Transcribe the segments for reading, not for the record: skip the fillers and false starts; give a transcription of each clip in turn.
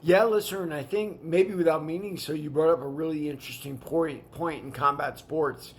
Yeah, listen, I think maybe without meaning so, you brought up a really interesting point in combat sports.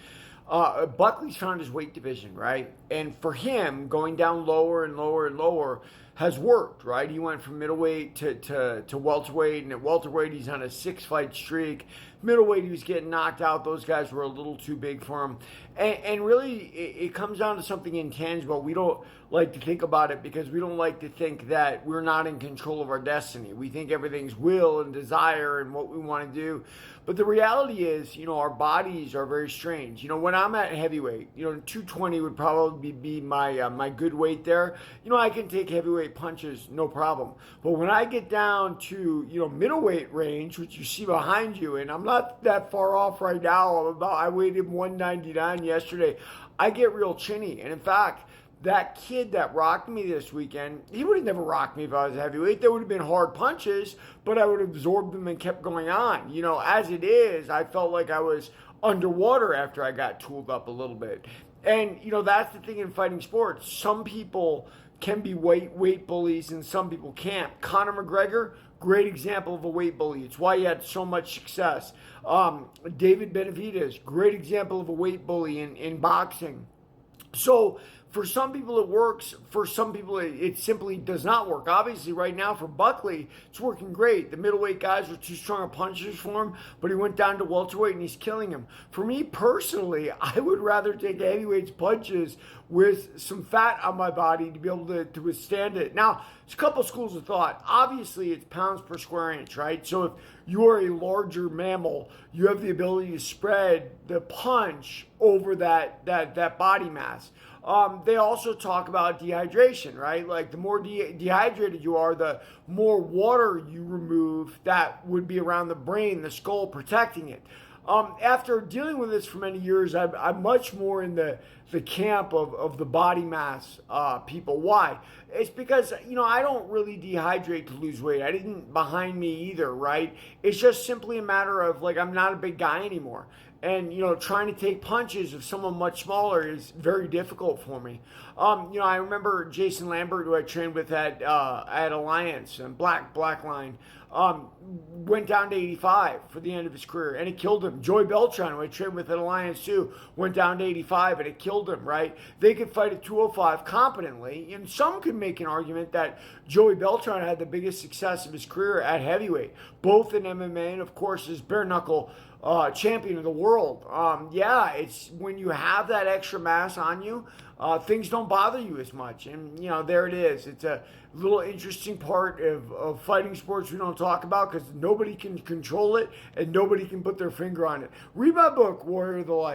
Buckley's found his weight division, right? And for him, going down lower and lower and lower has worked, right? He went from middleweight to welterweight, and at welterweight, he's on a 6 fight streak. Middleweight, he was getting knocked out. Those guys were a little too big for him. And really, it comes down to something intangible. We don't like to think about it because we don't like to think that we're not in control of our destiny. We think everything's will and desire and what we want to do. But the reality is, our bodies are very strange. When I'm at heavyweight, 220 would probably be my good weight there. I can take heavyweight punches, no problem. But when I get down to, middleweight range, which you see behind you, and I'm not that far off right now. I weighed in 199 yesterday. I get real chinny. And in fact, that kid that rocked me this weekend, he would have never rocked me if I was a heavyweight. There would have been hard punches, but I would have absorbed them and kept going on. As it is, I felt like I was underwater after I got tooled up a little bit. And, that's the thing in fighting sports. Some people can be weight bullies and some people can't. Conor McGregor, great example of a weight bully. It's why he had so much success. David Benavidez, great example of a weight bully in boxing. So for some people it works. For some people it simply does not work. Obviously right now for Buckley, it's working great. The middleweight guys were too strong of punchers for him, but he went down to welterweight and he's killing him. For me personally, I would rather take a heavyweight's punches with some fat on my body to be able to withstand it. Now, there's a couple schools of thought. Obviously, it's pounds per square inch, right? So if you are a larger mammal, you have the ability to spread the punch over that body mass. They also talk about dehydration, right? Like the more dehydrated you are, the more water you remove that would be around the brain, the skull, protecting it. After dealing with this for many years, I'm much more in the camp of the body mass people. Why? It's because, I don't really dehydrate to lose weight. I didn't behind me either, right? It's just simply a matter of, I'm not a big guy anymore. And, trying to take punches of someone much smaller is very difficult for me. I remember Jason Lambert, who I trained with at Alliance and Black Line, went down to 85 for the end of his career, and it killed him. Joey Beltran, who I trained with at Alliance too, went down to 85, and it killed him, right? They could fight at 205 competently, and some could make an argument that Joey Beltran had the biggest success of his career at heavyweight, both in MMA and, of course, as bare knuckle champion of the world. It's when you have that extra mass on you, things don't bother you as much. And, there it is. It's a little interesting part of fighting sports we don't talk about because nobody can control it and nobody can put their finger on it. Read my book, Warrior of the Light.